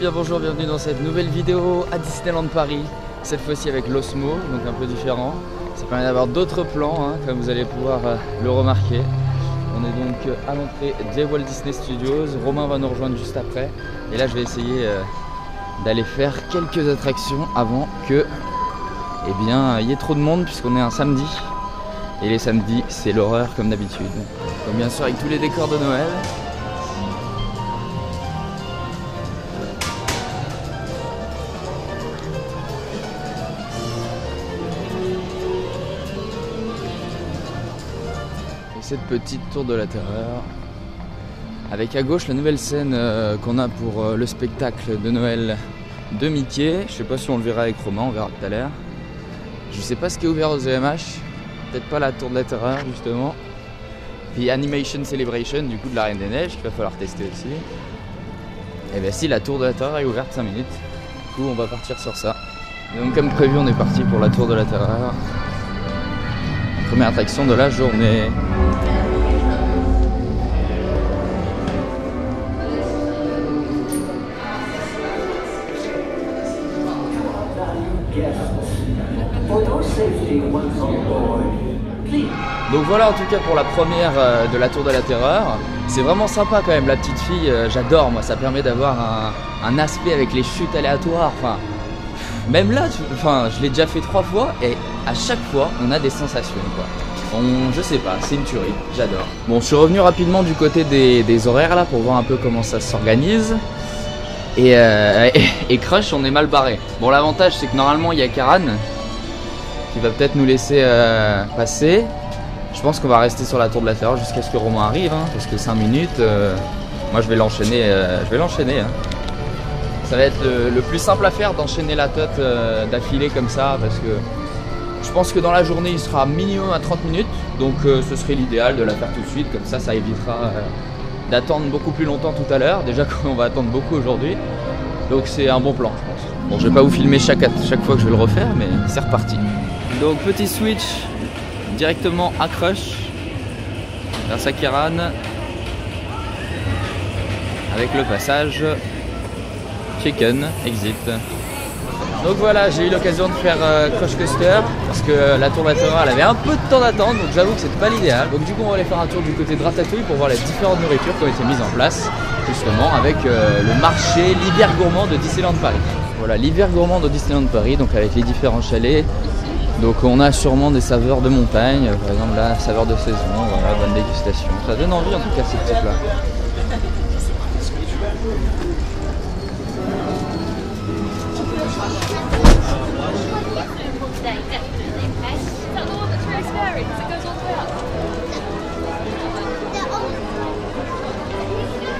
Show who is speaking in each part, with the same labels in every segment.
Speaker 1: bien bonjour, bienvenue dans cette nouvelle vidéo à Disneyland Paris. Cette fois-ci avec l'Osmo, donc un peu différent. Ça permet d'avoir d'autres plans, hein, comme vous allez pouvoir le remarquer. On est donc à l'entrée des Walt Disney Studios. Romain va nous rejoindre juste après. Et là je vais essayer d'aller faire quelques attractions avant que il y ait trop de monde, puisqu'on est un samedi. Et les samedis c'est l'horreur comme d'habitude. Donc bien sûr avec tous les décors de Noël. Cette petite tour de la terreur avec à gauche la nouvelle scène qu'on a pour le spectacle de Noël de Mickey. Je sais pas si on le verra avec Romain, on verra tout à l'heure. Je sais pas ce qui est ouvert aux EMH, peut-être pas la tour de la terreur justement. Puis Animation Celebration du coup de la Reine des Neiges qu'il va falloir tester aussi. Et bien si, la tour de la terreur est ouverte 5 minutes, du coup on va partir sur ça. Et donc comme prévu on est parti pour la tour de la terreur. Première attraction de la journée. Donc voilà en tout cas pour la première de la tour de la terreur. C'est vraiment sympa quand même, la petite fille, j'adore moi, ça permet d'avoir un aspect avec les chutes aléatoires. Enfin, même là, je l'ai déjà fait 3 fois et à chaque fois on a des sensations quoi. Je sais pas, c'est une tuerie, j'adore. Bon, je suis revenu rapidement du côté des horaires là pour voir un peu comment ça s'organise. Et Crush, on est mal barré. Bon, l'avantage c'est que normalement il y a Karan qui va peut-être nous laisser passer. Je pense qu'on va rester sur la tour de la terreur jusqu'à ce que Romain arrive, hein, parce que 5 minutes, moi je vais l'enchaîner. Hein. Ça va être le plus simple à faire d'enchaîner la tête d'affilée comme ça, parce que je pense que dans la journée il sera minimum à 30 minutes, donc ce serait l'idéal de la faire tout de suite, comme ça évitera d'attendre beaucoup plus longtemps tout à l'heure, déjà qu'on va attendre beaucoup aujourd'hui, donc c'est un bon plan je pense. Bon, je vais pas vous filmer chaque fois que je vais le refaire, mais c'est reparti. Donc petit switch directement à Crush, grâce à Karan, avec le passage Chicken Exit. Donc voilà, j'ai eu l'occasion de faire Crush Coaster parce que la tour de la terreur elle avait un peu de temps d'attente, donc j'avoue que c'était pas l'idéal. Donc du coup on va aller faire un tour du côté de Ratatouille pour voir les différentes nourritures qui ont été mises en place justement avec le marché l'hiver gourmand de Disneyland Paris. Voilà, l'hiver gourmand de Disneyland Paris, donc avec les différents chalets. Donc on a sûrement des saveurs de montagne, par exemple la saveur de saison, voilà, bonne dégustation. Ça donne envie en tout cas ces petits plats.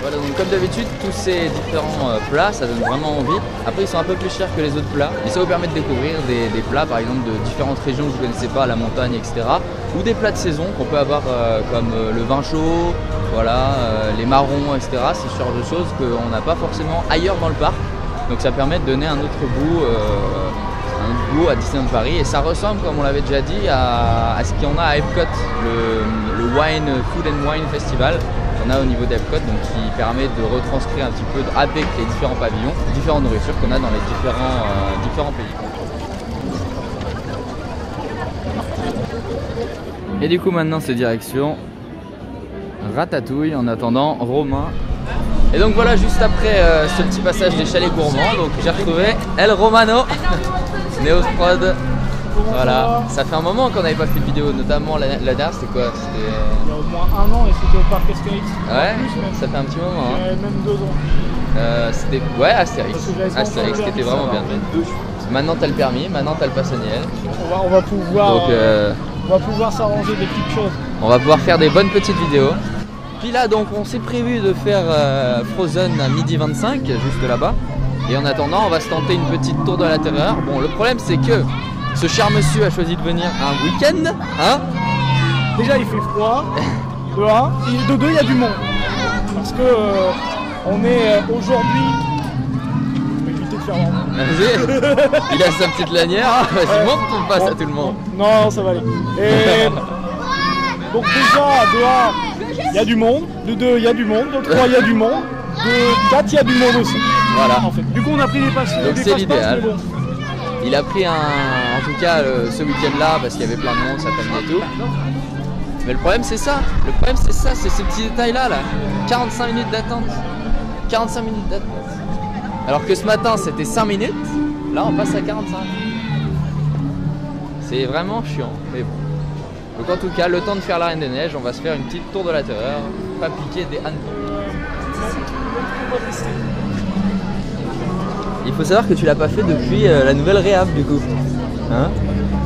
Speaker 1: Voilà, donc comme d'habitude, tous ces différents plats, ça donne vraiment envie. Après, ils sont un peu plus chers que les autres plats, mais ça vous permet de découvrir des plats, par exemple, de différentes régions que vous ne connaissez pas, la montagne, etc. Ou des plats de saison qu'on peut avoir comme le vin chaud, voilà, les marrons, etc. C'est ce genre de choses qu'on n'a pas forcément ailleurs dans le parc. Donc ça permet de donner un autre goût à Disneyland Paris. Et ça ressemble, comme on l'avait déjà dit, à ce qu'il y en a à Epcot, le Food and Wine Festival qu'on a au niveau d'Epcot, donc qui permet de retranscrire un petit peu avec les différents pavillons, différentes nourritures qu'on a dans les différents pays. Et du coup maintenant c'est direction Ratatouille en attendant Romain. Et donc voilà, juste après ce petit passage des chalets gourmands, donc j'ai retrouvé El Romano, Neosprod. Voilà, ça fait un moment qu'on n'avait pas fait de vidéo, notamment la dernière, c'était quoi?
Speaker 2: Il y a au moins 1 an et c'était au parc Astérix.
Speaker 1: Ouais,
Speaker 2: plus, même.
Speaker 1: Ça fait un petit moment. Hein.
Speaker 2: Même 2 ans.
Speaker 1: C'était ouais, Astérix qui était vraiment bien. Maintenant t'as le permis, maintenant t'as le pass annuel.
Speaker 2: On va pouvoir,
Speaker 1: donc,
Speaker 2: on va pouvoir s'arranger des petites choses.
Speaker 1: On va pouvoir faire des bonnes petites vidéos. Puis là donc on s'est prévu de faire Frozen à midi 25, juste là-bas. Et en attendant on va se tenter une petite tour de la terreur. Bon, le problème c'est que ce cher monsieur a choisi de venir un week-end, hein.
Speaker 2: Déjà il fait froid, de 1, et de 2 il y a du monde. Parce que on est aujourd'hui... Je vais éviter de faire
Speaker 1: Vas-y, il a sa petite lanière, hein. Vas-y montre ton passe à tout le monde.
Speaker 2: Non, ça va aller. Et donc déjà, de 1, il y a du monde, de 2, il y a du monde, de 3, il y a du monde, de 4, il y a du monde aussi.
Speaker 1: Voilà.
Speaker 2: En fait. Du coup, on a pris des passes.
Speaker 1: Donc c'est l'idéal.
Speaker 2: Bon.
Speaker 1: Il a pris en tout cas ce week-end-là parce qu'il y avait plein de monde, ça permet tout. Mais le problème c'est ça, c'est ces petits détails là. 45 minutes d'attente. 45 minutes d'attente. Alors que ce matin c'était 5 minutes, là on passe à 45. C'est vraiment chiant, mais bon. Donc en tout cas, le temps de faire la Reine des Neiges, on va se faire une petite tour de la terreur, pas piquer des hannetons. Il faut savoir que tu l'as pas fait depuis la nouvelle réhab du coup. Hein,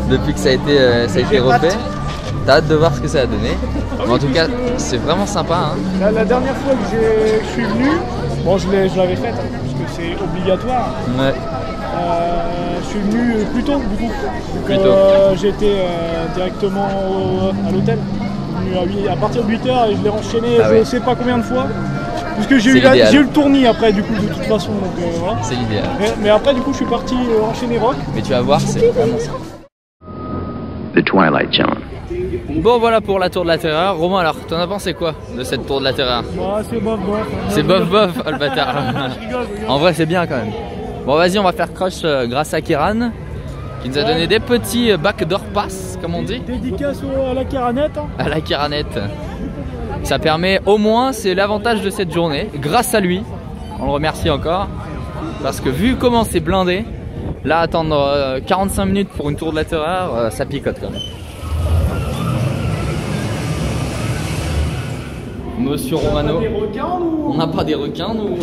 Speaker 1: depuis que ça a été refait. T'as hâte de voir ce que ça a donné. Mais en tout cas, c'est vraiment sympa. Hein.
Speaker 2: La dernière fois que je suis venu, bon je l'avais faite, hein, parce que c'est obligatoire.
Speaker 1: Ouais.
Speaker 2: Je suis venu plus tôt du coup. J'ai été directement à l'hôtel. À partir de 8h et je l'ai enchaîné je sais pas combien de fois. Parce que j'ai eu le tournis après du coup de toute façon. Voilà.
Speaker 1: C'est l'idéal.
Speaker 2: Mais après du coup je suis parti enchaîner rock.
Speaker 1: Mais tu vas voir, c'est vraiment ça.
Speaker 3: The Twilight Zone.
Speaker 1: Bon voilà pour la tour de la terreur. Romain, alors t'en as pensé quoi de cette tour de la terreur?
Speaker 2: Bah, c'est bof bof.
Speaker 1: C'est bof bof, oh, le bâtard. En vrai c'est bien quand même. Bon vas-y, on va faire crush grâce à Kiran qui nous a donné des petits backdoor pass comme on dit.
Speaker 2: Dédicace à la Kiranette. Hein.
Speaker 1: À la Kiranette. Ça permet au moins, c'est l'avantage de cette journée, grâce à lui, on le remercie encore, parce que vu comment c'est blindé, là attendre 45 minutes pour une tour de la terreur, ça picote quand même. Monsieur Romano, on n'a pas des requins nous.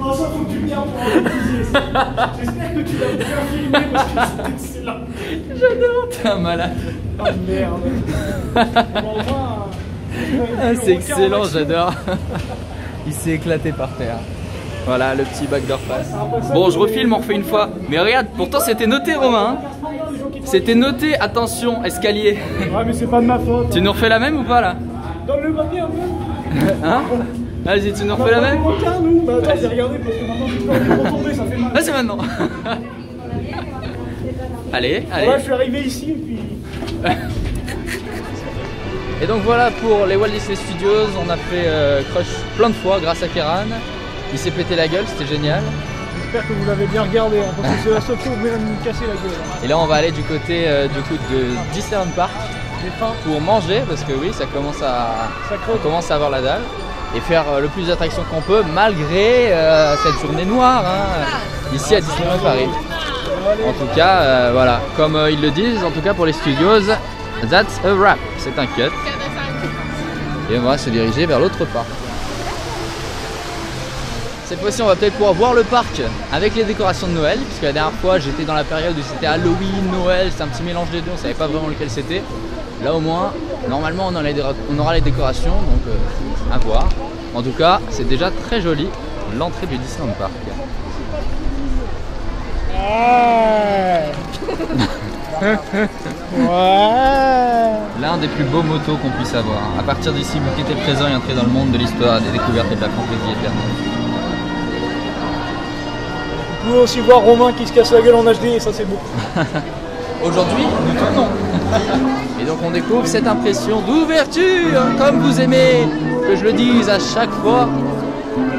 Speaker 2: Oh, ça faut que tu gardes pour réutiliser ça. J'espère que tu l'as bien filmé parce que c'est excellent.
Speaker 1: J'adore. T'es un malade.
Speaker 2: Oh merde.
Speaker 1: C'est excellent, j'adore. Il s'est éclaté par terre. Voilà le petit backdoor pass. Bon, je refilme, on refait une fois. Mais regarde, pourtant c'était noté, Romain. C'était noté, attention, escalier.
Speaker 2: Ouais, mais c'est pas de ma faute.
Speaker 1: Tu nous refais la même ou pas là?
Speaker 2: Donne le papier un peu.
Speaker 1: Hein? Vas-y, tu nous refais la même?
Speaker 2: Bah attends, j'ai regardé parce que maintenant je peux retomber, ça fait mal.
Speaker 1: Là, c'est maintenant. Allez, allez.
Speaker 2: Voilà, je suis arrivé ici et puis...
Speaker 1: Et donc voilà pour les Walt Disney Studios, on a fait crush plein de fois grâce à Kiran. Il s'est pété la gueule, c'était génial.
Speaker 2: J'espère que vous l'avez bien regardé, hein, parce que c'est la seule chose où vous me casser la gueule.
Speaker 1: Et là on va aller du côté de Disneyland Park pour manger, parce que oui, ça commence à avoir la dalle. Et faire le plus d'attractions qu'on peut malgré cette journée noire ici à Disneyland Paris. En tout cas, voilà, comme ils le disent, en tout cas pour les studios, that's a wrap, c'est un cut. Et on va se diriger vers l'autre parc. Cette fois-ci, on va peut-être pouvoir voir le parc avec les décorations de Noël, puisque la dernière fois, j'étais dans la période où c'était Halloween, Noël, c'est un petit mélange des deux, on savait pas vraiment lequel c'était. Là au moins, normalement, on aura les décorations, donc à voir. En tout cas, c'est déjà très joli, l'entrée du Disneyland Park.
Speaker 2: Ouais.
Speaker 1: L'un des plus beaux motos qu'on puisse avoir. À partir d'ici, vous quittez le présent et entrez dans le monde de l'histoire, des découvertes et de la fantaisie éternelle.
Speaker 2: Vous pouvez aussi voir Romain qui se casse la gueule en HD et ça c'est beau.
Speaker 1: Aujourd'hui, nous tournons. Et donc on découvre cette impression d'ouverture, comme vous aimez que je le dise à chaque fois,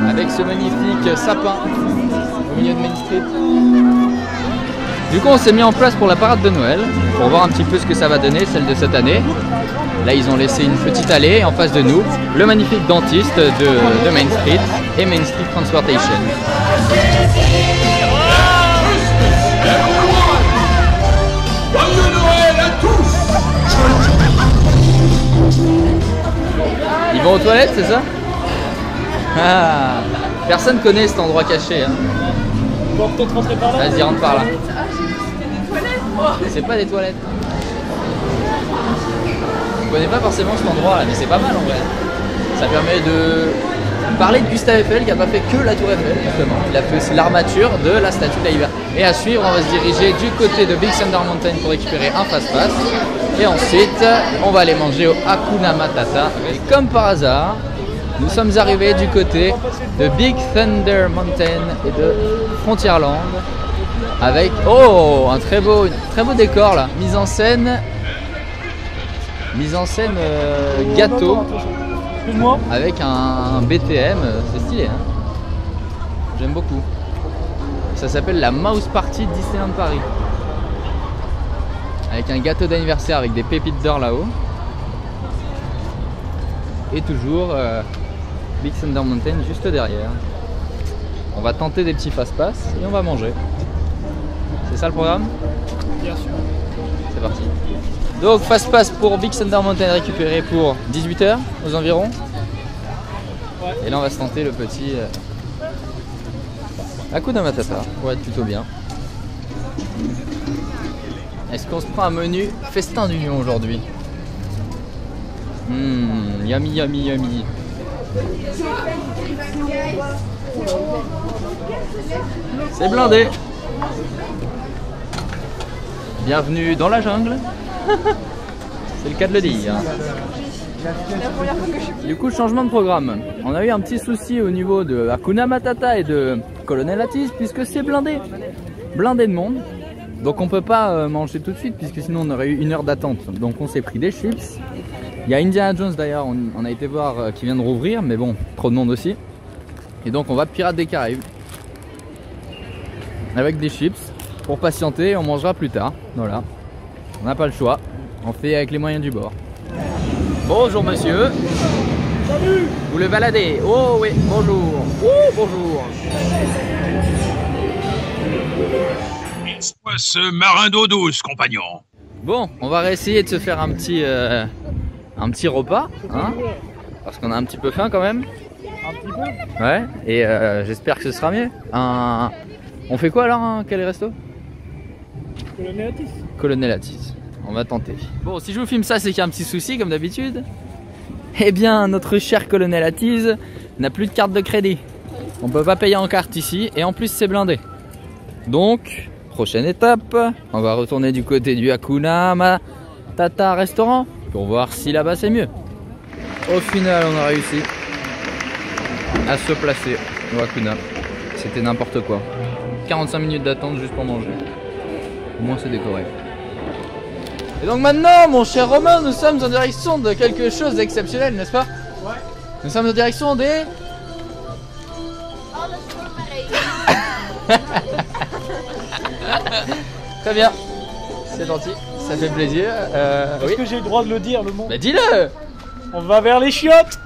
Speaker 1: avec ce magnifique sapin au milieu de Main Street. Du coup on s'est mis en place pour la parade de Noël, pour voir un petit peu ce que ça va donner, celle de cette année. Là ils ont laissé une petite allée en face de nous, le magnifique dentiste de Main Street et Main Street Transportation. Ils vont aux toilettes, c'est ça? Ah, personne connaît cet endroit caché. Hein.
Speaker 2: On va peut-être rentrer par là.
Speaker 1: Vas-y, rentre par là. C'est pas des toilettes. Je connais pas forcément cet endroit là, mais c'est pas mal en vrai. Ça permet de parler de Gustave Eiffel qui a pas fait que la tour Eiffel justement. Il a fait aussi l'armature de la statue de la Liberté. Et à suivre, on va se diriger du côté de Big Thunder Mountain pour récupérer un fast-pass. Et ensuite, on va aller manger au Hakuna Matata. Et comme par hasard, nous sommes arrivés du côté de Big Thunder Mountain et de Frontierland avec un très beau décor là, mise en scène Mise en scène gâteau.
Speaker 2: Excuse-moi.
Speaker 1: Avec un BTM, c'est stylé. Hein, j'aime beaucoup. Ça s'appelle la Mouse Party de Disneyland Paris. Avec un gâteau d'anniversaire avec des pépites d'or là-haut. Et toujours Big Thunder Mountain juste derrière. On va tenter des petits fast-pass et on va manger. C'est ça le programme?
Speaker 2: Bien sûr.
Speaker 1: C'est parti. Donc fast-pass pour Big Thunder Mountain récupéré pour 18 h aux environs. Ouais. Et là on va se tenter le petit Hakuna Matata pour être plutôt bien. Est-ce qu'on se prend un menu festin d'union aujourd'hui? Yummy, yummy, yummy. C'est blindé. Bienvenue dans la jungle. C'est le cas de le dire. Du coup, changement de programme. On a eu un petit souci au niveau de Hakuna Matata et de Colonel Atis puisque c'est blindé. Blindé de monde. Donc on peut pas manger tout de suite puisque sinon on aurait eu 1 heure d'attente. Donc on s'est pris des chips. Il y a Indiana Jones d'ailleurs, on a été voir qui vient de rouvrir, mais bon, trop de monde aussi. Et donc on va Pirates des Caraïbes. Avec des chips. Pour patienter, on mangera plus tard. Voilà. On n'a pas le choix. On fait avec les moyens du bord. Bonjour monsieur.
Speaker 2: Salut.
Speaker 1: Vous le baladez? Oh oui, bonjour. Oh bonjour.
Speaker 4: Soit ce marin d'eau douce, compagnon.
Speaker 1: Bon, on va réessayer de se faire un petit repas, hein, parce qu'on a un petit peu faim quand même.
Speaker 2: Un petit peu.
Speaker 1: Ouais, et j'espère que ce sera mieux. On fait quoi alors, hein, quel resto?
Speaker 2: Colonel Atis.
Speaker 1: Colonel Atis. On va tenter. Bon, si je vous filme ça, c'est qu'il y a un petit souci comme d'habitude. Eh bien, notre cher Colonel Atis n'a plus de carte de crédit. On peut pas payer en carte ici, et en plus c'est blindé. Donc, prochaine étape, on va retourner du côté du Hakuna Matata restaurant pour voir si là-bas c'est mieux. Au final, on a réussi à se placer au Hakuna. C'était n'importe quoi. 45 minutes d'attente juste pour manger. Au moins c'est décoré. Et donc maintenant, mon cher Romain, nous sommes en direction de quelque chose d'exceptionnel, n'est-ce pas?
Speaker 2: Ouais.
Speaker 1: Nous sommes en direction des... Très bien, c'est gentil, ça fait plaisir.
Speaker 2: Est-ce que j'ai le droit de le dire, le mot?
Speaker 1: Bah dis-le.
Speaker 2: On va vers les chiottes.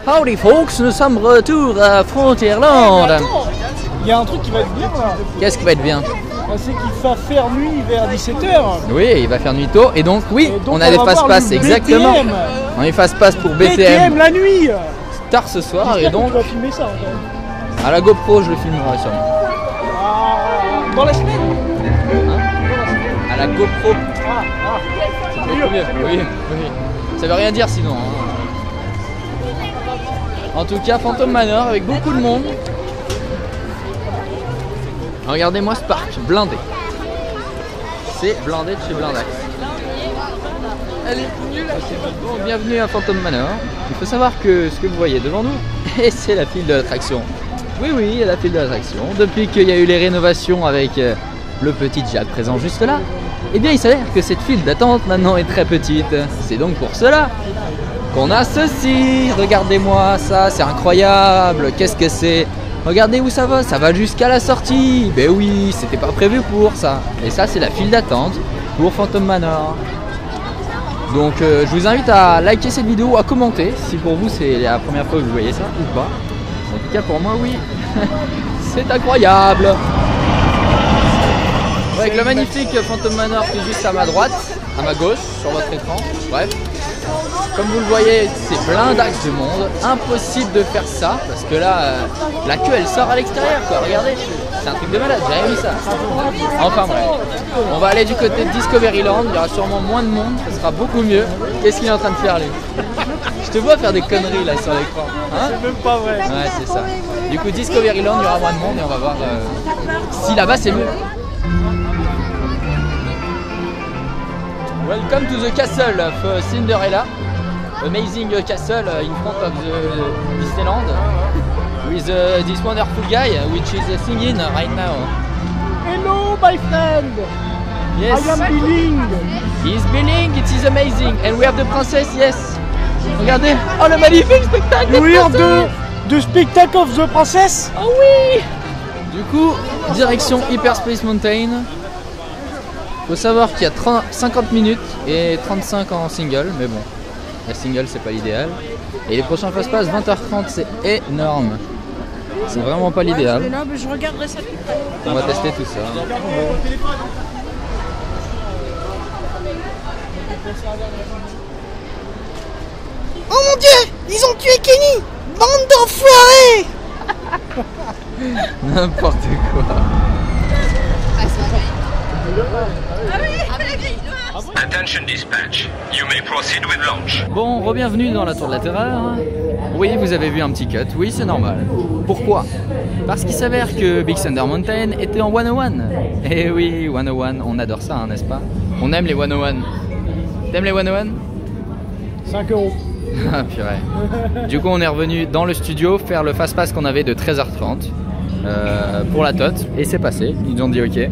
Speaker 1: Howdy folks, nous sommes retour à Frontierland.
Speaker 2: Il y a un truc qui va être bien là.
Speaker 1: Qu'est-ce qui va être bien?
Speaker 2: C'est qu'il va faire nuit vers 17 h.
Speaker 1: Oui, il va faire nuit tôt et donc oui,
Speaker 2: Et donc,
Speaker 1: on a des fast-pass exactement.
Speaker 2: BTM.
Speaker 1: On a des fast-pass pour BTM.
Speaker 2: BTM la nuit.
Speaker 1: Tard ce soir et donc
Speaker 2: tu vas filmer ça encore.
Speaker 1: à la GoPro je le filmerai sûrement.
Speaker 2: Dans la semaine.
Speaker 1: Hein? À la GoPro.
Speaker 2: C'est
Speaker 1: beaucoup mieux. Oui, oui. Ça veut rien dire sinon. Hein. En tout cas, Phantom Manor avec beaucoup de monde. Regardez-moi ce parc, blindé. C'est blindé de chez Blindax. Allez, bon, bienvenue à Phantom Manor. Il faut savoir que ce que vous voyez devant nous, c'est la file de l'attraction. Oui, oui, il y a la file de l'attraction. Depuis qu'il y a eu les rénovations avec le petit Jack présent juste là, eh bien il s'avère que cette file d'attente maintenant est très petite. C'est donc pour cela qu'on a ceci. Regardez-moi ça, c'est incroyable. Qu'est-ce que c'est? Regardez où ça va jusqu'à la sortie. Ben oui, c'était pas prévu pour ça. Et ça, c'est la file d'attente pour Phantom Manor. Donc je vous invite à liker cette vidéo, à commenter si pour vous c'est la première fois que vous voyez ça ou pas. En tout cas pour moi oui, c'est incroyable. Avec le magnifique Phantom Manor qui est juste à ma droite, à ma gauche sur votre écran. Bref, comme vous le voyez, c'est blindax de monde, impossible de faire ça parce que là, la queue elle sort à l'extérieur quoi. Regardez, c'est un truc de malade, j'ai jamais vu ça. Enfin bref, on va aller du côté de Discoveryland, il y aura sûrement moins de monde, ça sera beaucoup mieux. Qu'est-ce qu'il est en train de faire lui? Je te vois faire des conneries là sur l'écran. Hein?
Speaker 2: C'est même pas vrai.
Speaker 1: Ouais, c'est ça. Du coup, Discoveryland, il y aura moins de monde et on va voir si là-bas c'est mieux. Welcome to the castle of Cinderella. Amazing castle in front of the Disneyland. With this wonderful guy which is singing right now.
Speaker 2: Hello my friend.
Speaker 1: Yes.
Speaker 2: I am billing.
Speaker 1: He is billing, it is amazing. And we have the princess, yes. Regardez, oh le magnifique spectacle.
Speaker 2: You hear the spectacle of the princess?
Speaker 1: Oh oui. Du coup, direction Hyperspace Mountain. Faut savoir qu'il y a 50 minutes et 35 en single, mais bon, la single c'est pas l'idéal. Et les prochains fast-pass 20h30, c'est énorme. C'est vraiment pas l'idéal.
Speaker 5: Je regarderai ça plus près.
Speaker 1: On va tester tout ça.
Speaker 5: Oh mon dieu, ils ont tué Kenny. Bande d'enfoirés.
Speaker 1: N'importe quoi.
Speaker 6: Attention dispatch, you may proceed with launch.
Speaker 1: Bon, re-bienvenue dans la Tour de la Terreur. Oui, vous avez vu un petit cut, oui c'est normal. Pourquoi? Parce qu'il s'avère que Big Thunder Mountain était en 101. Eh oui, 101, on adore ça, hein, n'est-ce pas? On aime les 101. T'aimes les 101?
Speaker 2: 5 €.
Speaker 1: Ah purée. Du coup on est revenu dans le studio faire le fast-pass qu'on avait de 13h30 pour la TOT et c'est passé, ils nous ont dit ok.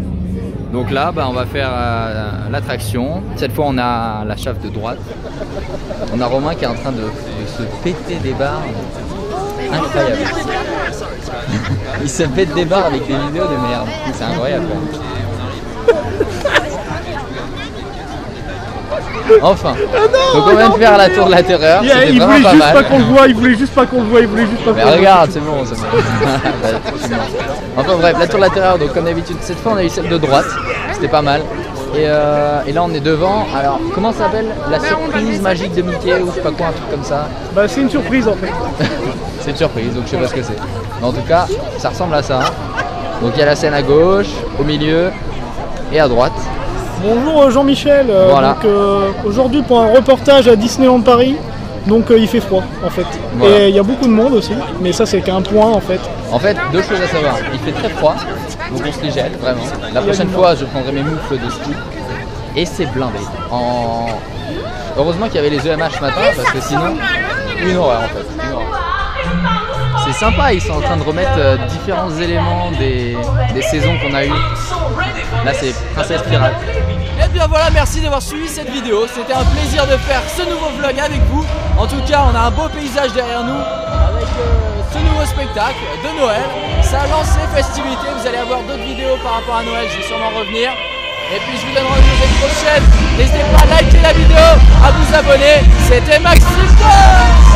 Speaker 1: Donc là bah, on va faire l'attraction. Cette fois on a la chauffe de droite. On a Romain qui est en train de se péter des barres. Incroyable. Il se pète des barres avec des vidéos de merde. C'est incroyable quand même. Enfin, donc on vient de faire la Tour de la Terreur, c'était vraiment pas mal.
Speaker 2: Il voulait juste pas qu'on le voit, il voulait juste pas qu'on le voit.
Speaker 1: Mais regarde, c'est bon, c'est bon. Enfin bref, la Tour de la Terreur, donc comme d'habitude, cette fois on a eu celle de droite, c'était pas mal. Et là on est devant, alors comment ça s'appelle? La surprise magique de Mickey ou je sais pas quoi, un truc comme ça.
Speaker 2: Bah c'est une surprise en fait.
Speaker 1: C'est une surprise, donc je sais pas ce que c'est. Mais en tout cas, ça ressemble à ça. Donc il y a la scène à gauche, au milieu et à droite.
Speaker 2: Bonjour Jean-Michel,
Speaker 1: voilà.
Speaker 2: Aujourd'hui pour un reportage à Disneyland Paris, donc il fait froid en fait. Voilà. Et il y a beaucoup de monde aussi, mais ça c'est qu'un point en fait.
Speaker 1: En fait, deux choses à savoir, il fait très froid, donc on se les gèle vraiment. La prochaine fois je prendrai mes moufles de ski et c'est blindé. Heureusement qu'il y avait les EMH ce matin parce que sinon, une horreur en fait. Une horreur. C'est sympa, ils sont en train de remettre différents éléments des saisons qu'on a eues. Là c'est Princesse Pirate. Et bien voilà, merci d'avoir suivi cette vidéo. C'était un plaisir de faire ce nouveau vlog avec vous. En tout cas, on a un beau paysage derrière nous avec ce nouveau spectacle de Noël. Ça lance les festivités, vous allez avoir d'autres vidéos par rapport à Noël, je vais sûrement revenir. Et puis je vous donne rendez-vous la prochaine. N'hésitez pas à liker la vidéo, à vous abonner. C'était Maxime.